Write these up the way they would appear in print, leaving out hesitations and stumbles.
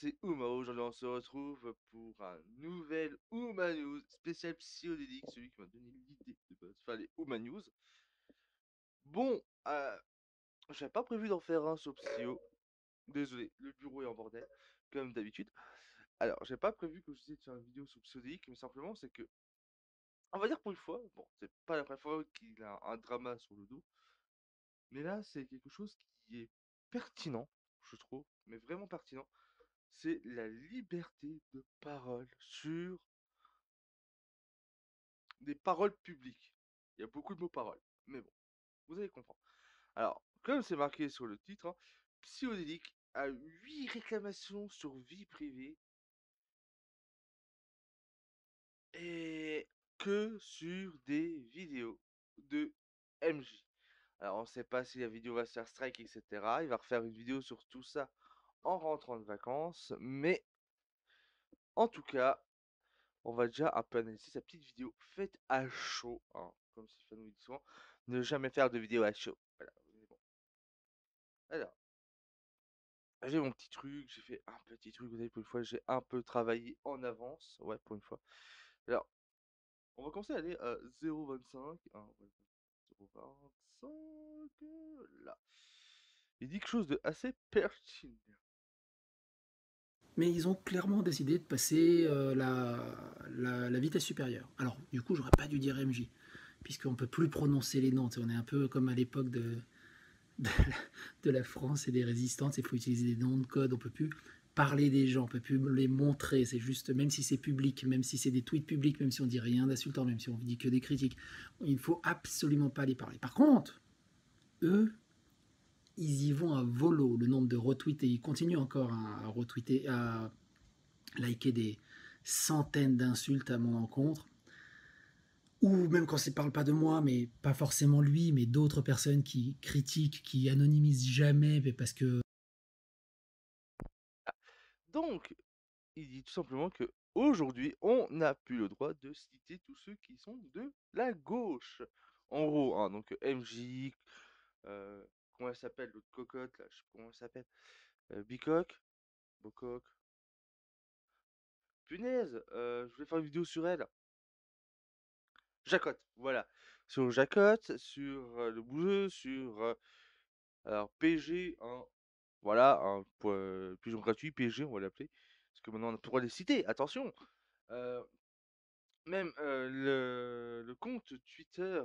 c'est Ouma. Aujourd'hui, on se retrouve pour un nouvel Ouma News spécial psychodélique, celui qui m'a donné l'idée de base. Enfin, les Ouma News. Bon, j'avais pas prévu d'en faire un sur Psyo. Désolé, le bureau est en bordel, comme d'habitude. Alors, j'ai pas prévu que je disais de faire une vidéo sur psychodélique, mais simplement, c'est que, on va dire pour une fois, bon, c'est pas la première fois qu'il a un drama sur le dos, mais là, c'est quelque chose qui est pertinent, je trouve, mais vraiment pertinent. C'est la liberté de parole sur des paroles publiques. Il y a beaucoup de mots paroles, mais bon, vous allez comprendre. Alors, comme c'est marqué sur le titre, hein, Psychodélique a 8 réclamations sur vie privée et que sur des vidéos de MJ. Alors, on ne sait pas si la vidéo va se faire strike, etc. Il va refaire une vidéo sur tout ça en rentrant de vacances, mais en tout cas, on va déjà un peu analyser sa petite vidéo faite à chaud, hein, comme Stéphane nous dit souvent, ne jamais faire de vidéo à chaud. Voilà, mais bon. Alors, j'ai mon petit truc, j'ai fait un petit truc, vous savez, pour une fois, j'ai un peu travaillé en avance, ouais, pour une fois. Alors, on va commencer à aller à 0,25, hein, ouais, 0,25, là. Il dit quelque chose de assez pertinent. Mais ils ont clairement décidé de passer la vitesse supérieure. Alors, du coup, j'aurais pas dû dire MJ, puisqu'on peut plus prononcer les noms. On est un peu comme à l'époque de la France et des résistances. Il faut utiliser des noms de code. On peut plus parler des gens, on peut plus les montrer. C'est juste, même si c'est public, même si c'est des tweets publics, même si on dit rien d'insultant, même si on dit que des critiques, il faut absolument pas les parler. Par contre, eux, ils y vont à volo. Le nombre de retweets, et ils continuent encore à retweeter, à liker des centaines d'insultes à mon encontre, ou même quand ça ne parle pas de moi, mais pas forcément lui, mais d'autres personnes qui critiquent, qui anonymisent jamais, mais parce que... Donc, il dit tout simplement que aujourd'hui, on n'a plus le droit de citer tous ceux qui sont de la gauche. En gros, hein, donc MJ, comment elle s'appelle, l'autre cocotte, là, je sais pas comment elle s'appelle, Bicoque, Bocoque, punaise, je voulais faire une vidéo sur elle. Jacotte, voilà. Sur Jacotte, sur le bouseux, sur alors PG, hein, voilà, un pigeon gratuit, PG, on va l'appeler. Parce que maintenant on a plus le droit de les citer, attention. Euh, Même le compte Twitter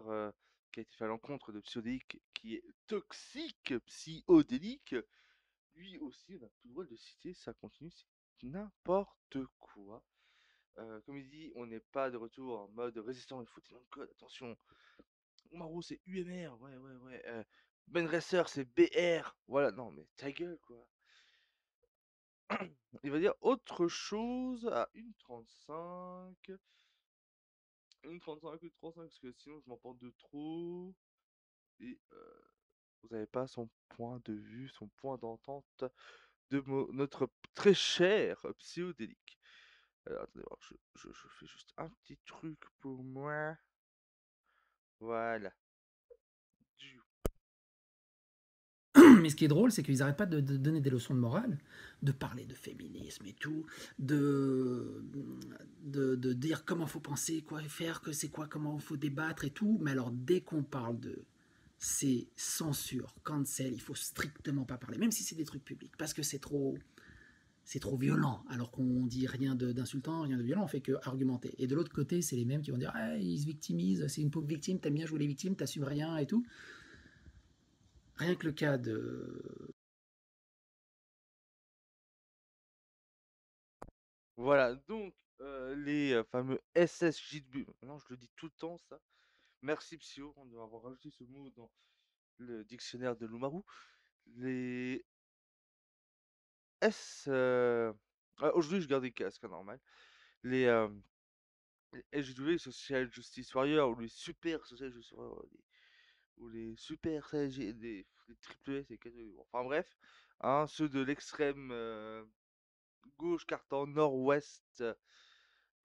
qui a été fait à l'encontre de Psyodélique, qui est toxique, Psyodélique, lui aussi, on n'a plus le droit de le citer, ça continue, c'est n'importe quoi. Comme il dit, on n'est pas de retour en mode résistant, il faut des noms de code, attention. Maro, c'est UMR, ouais, ouais, ouais. Ben Racer, c'est BR, voilà, non, mais ta gueule, quoi. Il va dire autre chose à 1,35. 1,35, 1,35, parce que sinon je m'en porte de trop. Et vous n'avez pas son point de vue, son point d'entente de notre très cher psychodélique. Alors, attendez voir, je fais juste un petit truc pour moi. Voilà. Du... Mais ce qui est drôle, c'est qu'ils n'arrêtent pas de donner des leçons de morale, de parler de féminisme et tout, de dire comment faut penser, quoi faire, que c'est quoi, comment il faut débattre et tout. Mais alors, dès qu'on parle de c'est censure, cancel, il faut strictement pas parler, même si c'est des trucs publics, parce que c'est trop violent, alors qu'on dit rien d'insultant, rien de violent, on fait que argumenter. Et de l'autre côté, c'est les mêmes qui vont dire ah, ils se victimisent, c'est une pauvre victime, t'aimes bien jouer les victimes, t'assumes rien et tout. Rien que le cas de... Voilà, donc les fameux SSJW. Non, je le dis tout le temps, ça. Merci Psyo, on doit avoir rajouté ce mot dans le dictionnaire de Lumaru. Les S. Aujourd'hui, je garde des casques, hein, normal. Les SJW, Social Justice Warrior, ou les Super Social Justice Warrior, ou les Super CSG, les triple S, et enfin bref, hein, ceux de l'extrême gauche, carton nord-ouest,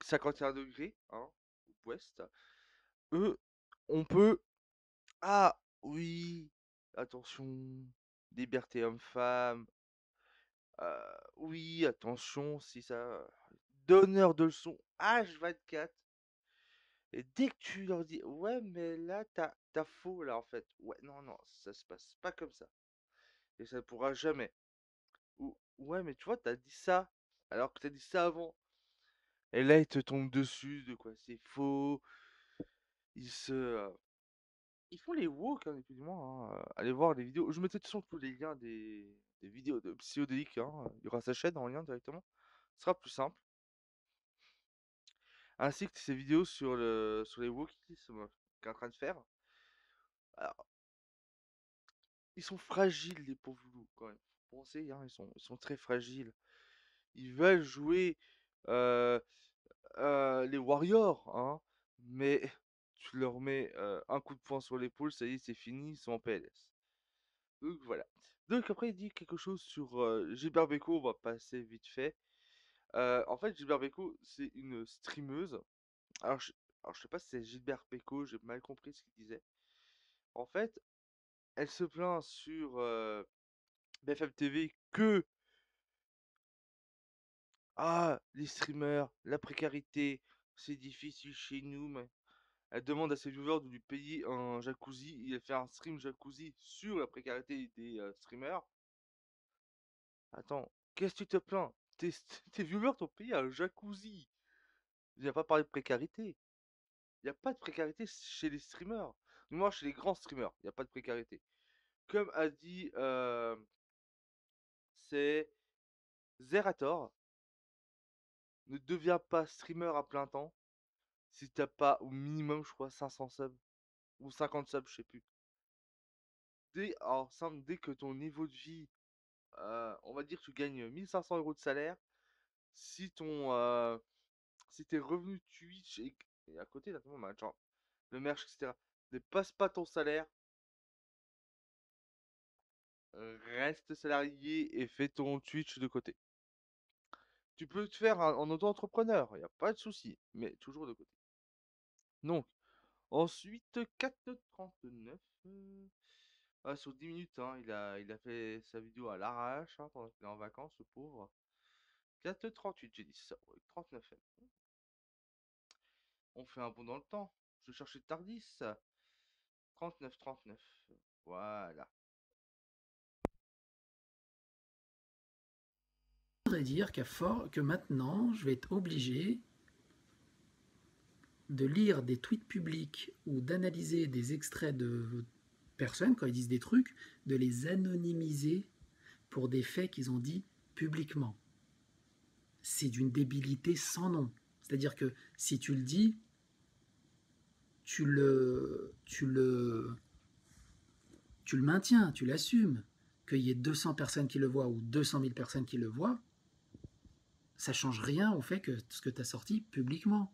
51 degrés, hein, ouest, eux, on peut. Ah oui, attention, liberté homme-femme. Oui, attention, si ça donneur de leçons H24 et dès que tu leur dis: «Ouais, mais là, t'as faux là, en fait». «Ouais, non, non, ça se passe pas comme ça et ça ne pourra jamais». Ou: «Ouais, mais tu vois, t'as dit ça, alors que t'as dit ça avant». Et là, ils te tombent dessus de quoi c'est faux. Ils se, ils font les woke, hein, ni plus ni moins, hein, allez voir les vidéos. Je mettrai de toute façon tous les liens des vidéos de Psyodélique, hein, il y aura sa chaîne en lien directement. Ce sera plus simple. Ainsi que ces vidéos sur les wokismes qu'il est en train de faire. Alors, ils sont fragiles, les pauvres loups, quand même. Faut penser, hein, ils sont très fragiles. Ils veulent jouer euh, les warriors, hein, mais tu leur mets un coup de poing sur l'épaule, ça y est, c'est fini, ils sont en PLS. Donc voilà. Donc après, il dit quelque chose sur Gilbert Bécaud, on va passer vite fait. En fait, Gilbert Bécaud, c'est une streameuse. Alors alors, je sais pas si c'est Gilbert Bécaud, j'ai mal compris ce qu'il disait. En fait, elle se plaint sur BFM TV que les streamers, la précarité, c'est difficile chez nous, mais elle demande à ses viewers de lui payer un jacuzzi. Et elle fait un stream jacuzzi sur la précarité des streamers. Attends, qu'est-ce que tu te plains? Tes viewers t'ont payé un jacuzzi. Il n'y a pas parlé de précarité. Il n'y a pas de précarité chez les streamers. Du moins, chez les grands streamers, il n'y a pas de précarité. Comme a dit, c'est Zerator, ne deviens pas streamer à plein temps si t'as pas au minimum, je crois, 500 subs ou 50 subs, je sais plus. Alors, simple, dès que ton niveau de vie, on va dire que tu gagnes 1500 euros de salaire, si si tes revenus Twitch et à côté, là, bah, genre, le merch, etc., ne passe pas ton salaire, reste salarié et fais ton Twitch de côté. Tu peux te faire en auto-entrepreneur, il n'y a pas de souci, mais toujours de côté. Donc, ensuite, 4,39. Sur 10 minutes, hein, il a fait sa vidéo à l'arrache, hein, pendant qu'il est en vacances, le pauvre. 4,38, j'ai dit ça, ouais, 39 M. On fait un bond dans le temps. Je cherchais Tardis. 39, 39. Voilà. Je voudrais dire que maintenant, je vais être obligé de lire des tweets publics ou d'analyser des extraits de personnes quand ils disent des trucs, de les anonymiser pour des faits qu'ils ont dit publiquement. C'est d'une débilité sans nom. C'est-à-dire que si tu le dis, tu le maintiens, tu l'assumes. Qu'il y ait 200 personnes qui le voient ou 200 000 personnes qui le voient, ça change rien au fait que ce que tu as sorti publiquement.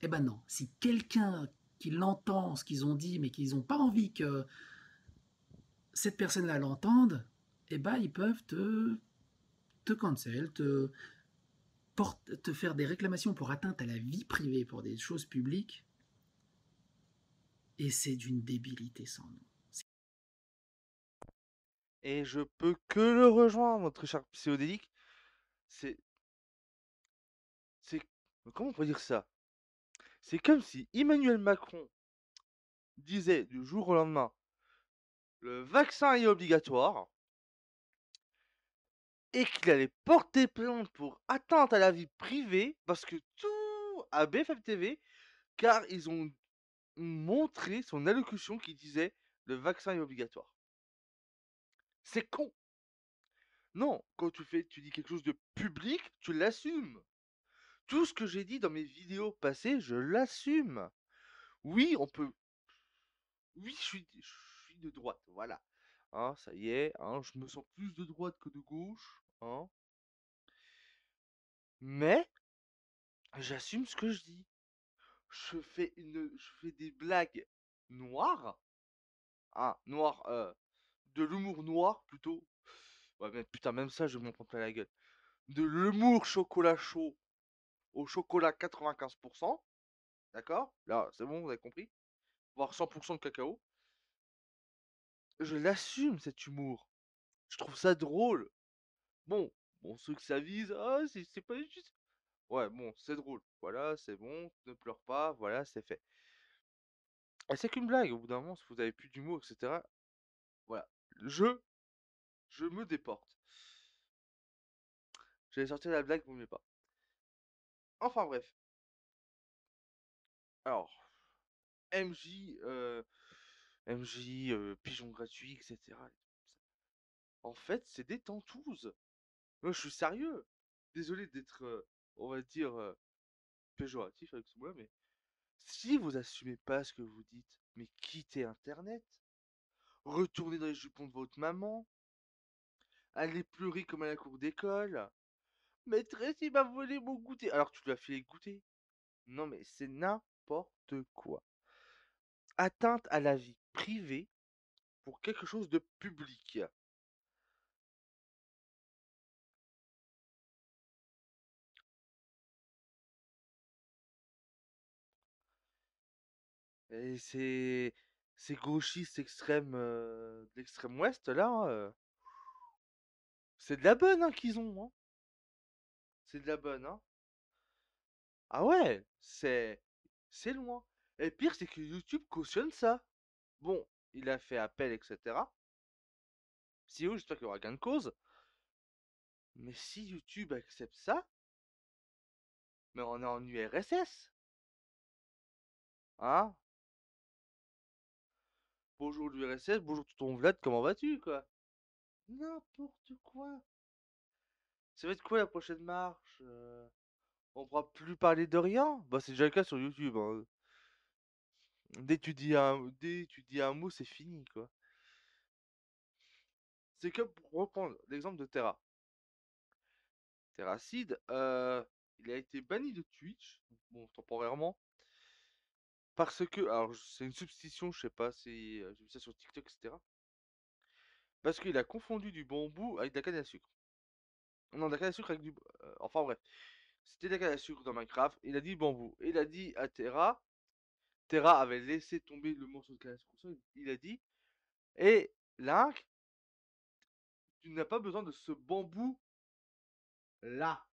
Eh ben non, si quelqu'un qui l'entend, ce qu'ils ont dit, mais qu'ils n'ont pas envie que cette personne-là l'entende, eh ben ils peuvent te cancel, te faire des réclamations pour atteinte à la vie privée, pour des choses publiques, et c'est d'une débilité sans nom. Et je peux que le rejoindre, notre cher psychodélique. C'est. C'est. Comment on peut dire ça? C'est comme si Emmanuel Macron disait du jour au lendemain le vaccin est obligatoire et qu'il allait porter plainte pour atteinte à la vie privée parce que tout à BFM TV, car ils ont montré son allocution qui disait le vaccin est obligatoire. C'est con. Non, quand tu dis quelque chose de public, tu l'assumes. Tout ce que j'ai dit dans mes vidéos passées, je l'assume. Oui, on peut. Oui, je suis de droite, voilà. Hein, ça y est, hein, je me sens plus de droite que de gauche, hein. Mais j'assume ce que je dis. Je fais des blagues noires, ah, noires, de l'humour noir plutôt. Ouais, mais putain, même ça, je vais m'en prendre plein la gueule. De l'humour chocolat chaud au chocolat 95%, d'accord? Là, c'est bon, vous avez compris? Voire 100% de cacao. Je l'assume, cet humour. Je trouve ça drôle. Bon, bon, ceux que ça vise, ah, c'est pas juste. Ouais, bon, c'est drôle. Voilà, c'est bon, ne pleure pas, voilà, c'est fait. Et c'est qu'une blague, au bout d'un moment, si vous avez plus d'humour, etc. Voilà. Je, je me déporte. J'allais sortir la blague, vous m'aimez pas. Enfin bref. Alors, MJ, pigeon gratuit, etc. En fait, c'est des tentouses. Moi, je suis sérieux. Désolé d'être, on va dire, péjoratif avec ce mot-là, mais si vous assumez pas ce que vous dites, mais quittez Internet, retournez dans les jupons de votre maman, allez pleurer comme à la cour d'école. Maîtresse, il m'a volé mon goûter. Alors tu lui as fait goûter. Non, mais c'est n'importe quoi. Atteinte à la vie privée pour quelque chose de public. Et ces gauchistes extrêmes de l'extrême ouest là, c'est de la bonne hein, qu'ils ont. Hein. C'est de la bonne. Hein. Ah ouais, c'est loin. Et le pire, c'est que YouTube cautionne ça. Bon, il a fait appel, etc. Si oui, j'espère qu'il y aura gain de cause. Mais si YouTube accepte ça, mais on est en URSS. Hein? Bonjour l'URSS, bonjour tout ton Vlad, comment vas-tu, quoi? N'importe quoi. Ça va être quoi la prochaine marche? On pourra plus parler de rien? Bah c'est déjà le cas sur YouTube, hein. Dès tu dis un mot, c'est fini, quoi. C'est comme pour reprendre l'exemple de Terra. Terracide, il a été banni de Twitch, bon, temporairement, parce que, alors c'est une substitution, je sais pas, j'ai vu ça sur TikTok, etc. Parce qu'il a confondu du bambou avec de la canne à sucre. Non, de la canne à sucre avec du... enfin bref, c'était de la canne à sucre dans Minecraft, il a dit bambou. Et il a dit à Terra, Terra avait laissé tomber le morceau de canne à sucre au sol, il a dit, et Link, tu n'as pas besoin de ce bambou là,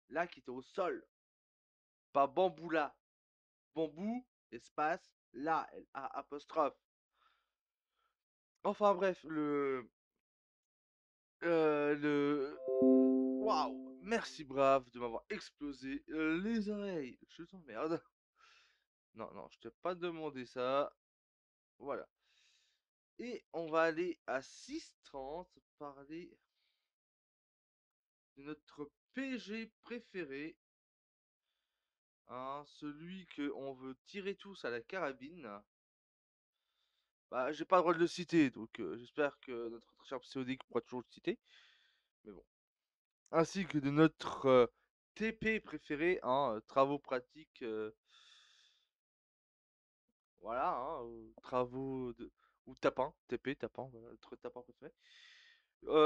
là qui était au sol, pas bambou là. Bambou, espace, là, L-A apostrophe. Enfin bref, Waouh! Merci Brave de m'avoir explosé les oreilles. Je t'emmerde. Non, non, je t'ai pas demandé ça. Voilà. Et on va aller à 6h30 parler de notre PG préféré. Hein, celui que on veut tirer tous à la carabine. Bah, j'ai pas le droit de le citer, donc j'espère que notre très cher pséudélique pourra toujours le citer. Mais bon. Ainsi que de notre TP préféré, hein, travaux pratiques, voilà, hein, travaux de... ou tapin, TP, tapin, voilà, notre tapin préféré.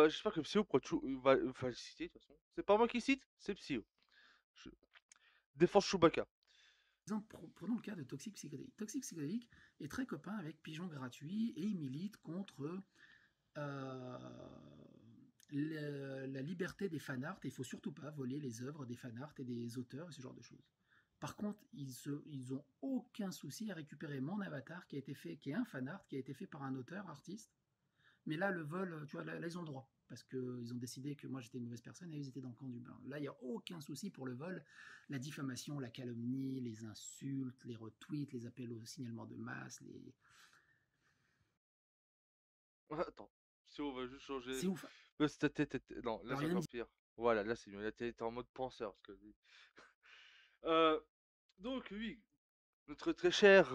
J'espère que Psyo pourra toujours, va le citer de toute façon. C'est pas moi qui cite, c'est Psyo. Je défense Chewbacca. Exemple, prenons le cas de Toxic Psychedelic. Toxic Psychedelic est très copain avec Pigeon Gratuit et il milite contre euh, la liberté des fanarts et il faut surtout pas voler les œuvres des fanarts et des auteurs et ce genre de choses. Par contre, ils ont aucun souci à récupérer mon avatar qui a été fait, qui est un fanart, qui a été fait par un auteur, artiste. Mais là, le vol, tu vois, là ils ont le droit. Parce qu'ils ont décidé que moi j'étais une mauvaise personne et ils étaient dans le camp du bain. Là, il n'y a aucun souci pour le vol, la diffamation, la calomnie, les insultes, les retweets, les appels au signalement de masse, les... Attends, Psyo va juste changer. C'est ouf. Non, là Alors c'est il y en a encore pire. Voilà, là c'est mieux. Là t'es en mode penseur. Parce que... Euh, donc oui, notre très cher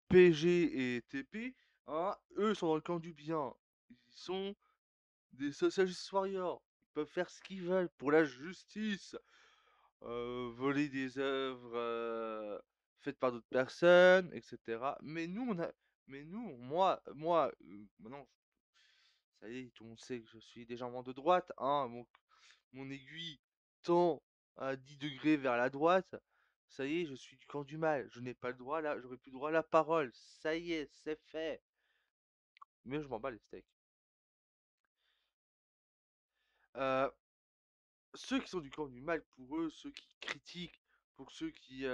PG et TP, hein, eux sont dans le camp du bien. Ils sont des socialist warriors. Ils peuvent faire ce qu'ils veulent pour la justice. Voler des œuvres faites par d'autres personnes, etc. Mais nous, moi, maintenant, ça y est, tout le monde sait que je suis légèrement de droite, hein. Mon aiguille tend à 10 degrés vers la droite. Ça y est, je suis du camp du mal. Je n'ai pas le droit là, j'aurai plus le droit à la parole. Ça y est, c'est fait. Mais je m'en bats les steaks. ceux qui sont du camp du mal, pour eux, ceux qui critiquent, pour ceux qui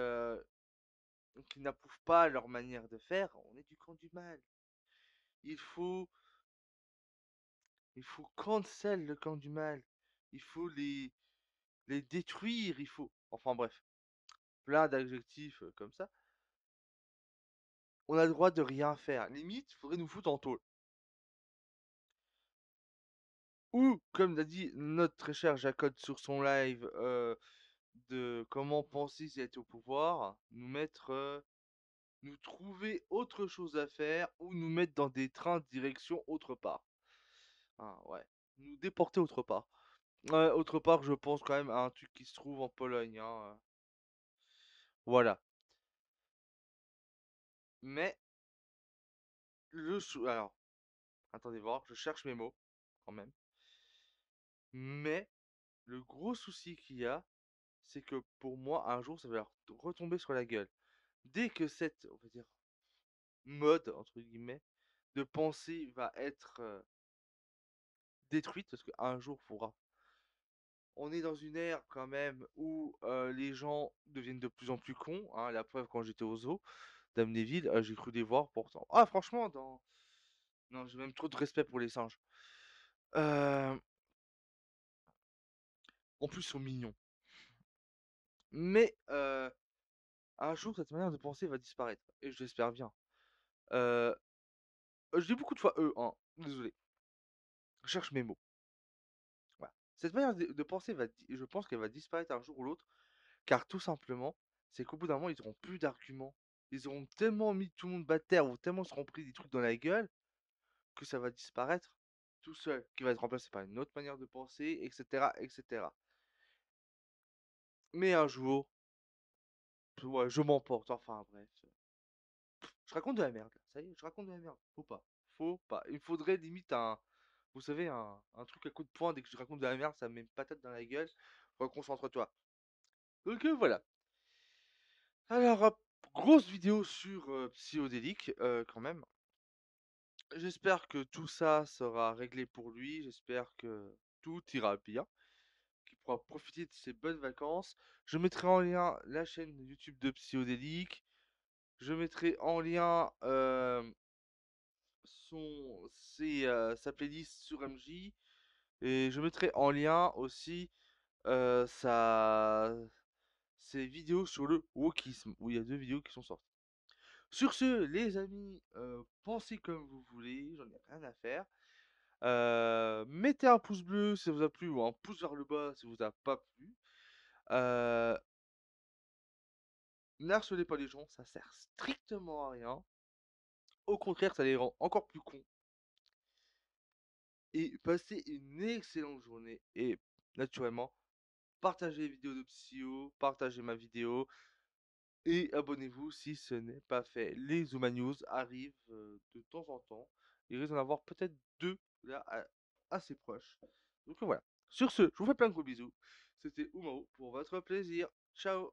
n'approuvent pas leur manière de faire, on est du camp du mal. Il faut, il faut cancel le camp du mal. Il faut les détruire. Il faut, enfin bref, plein d'adjectifs comme ça. On a le droit de rien faire. Limite, il faudrait nous foutre en tôle. Ou, comme l'a dit notre très cher Jacob sur son live de comment penser s'il était au pouvoir, nous trouver autre chose à faire ou nous mettre dans des trains direction autre part. Ah ouais, nous déporter autre part. Ouais, autre part, je pense quand même à un truc qui se trouve en Pologne, hein. Voilà. Mais alors, attendez voir, je cherche mes mots quand même. Mais le gros souci qu'il y a, c'est que pour moi, un jour, ça va leur retomber sur la gueule. Dès que cette, on va dire, mode, entre guillemets, de pensée va être détruite, parce qu'un jour, faudra. On est dans une ère quand même où les gens deviennent de plus en plus cons, hein. La preuve, quand j'étais au zoo d'Amnéville, j'ai cru des voir pourtant. Ah, franchement, non, j'ai même trop de respect pour les singes. Euh, En plus, ils sont mignons. Mais un jour, cette manière de penser va disparaître. Et je l'espère bien. Euh, je dis beaucoup de fois eux, hein. Désolé. Je cherche mes mots. Voilà. Cette manière de penser je pense qu'elle va disparaître un jour ou l'autre, car tout simplement, c'est qu'au bout d'un moment, ils auront plus d'arguments. Ils auront tellement mis tout le monde bas terre ou tellement seront pris des trucs dans la gueule que ça va disparaître tout seul, qui va être remplacé par une autre manière de penser, etc., etc. Mais un jour, ouais, je m'emporte. Enfin bref, je raconte de la merde. Là. Ça y est, je raconte de la merde. Faut pas. Faut pas. Il faudrait limite vous savez, un truc à coup de poing dès que je raconte de la merde, ça me met une patate dans la gueule. Reconcentre-toi. Donc voilà. Alors, grosse vidéo sur Psychodélique, quand même. J'espère que tout ça sera réglé pour lui. J'espère que tout ira bien. Qu'il pourra profiter de ses bonnes vacances. Je mettrai en lien la chaîne YouTube de Psychodélique. Je mettrai en lien sa playlist sur MJ. Et je mettrai en lien aussi ses vidéos sur le wokisme, où il y a 2 vidéos qui sont sorties. Sur ce, les amis, pensez comme vous voulez, j'en ai rien à faire. Mettez un pouce bleu si ça vous a plu, ou un pouce vers le bas si ça vous a pas plu. Euh, N'harcelez pas les gens, ça sert strictement à rien. Au contraire, ça les rend encore plus cons. Et passez une excellente journée. Et naturellement, partagez les vidéos de Psyo, partagez ma vidéo. Et abonnez-vous si ce n'est pas fait. Les Zuma News arrivent de temps en temps. Il risque d'en avoir peut-être 2 là assez proches. Donc voilà. Sur ce, je vous fais plein de gros bisous. C'était Oumao pour votre plaisir. Ciao.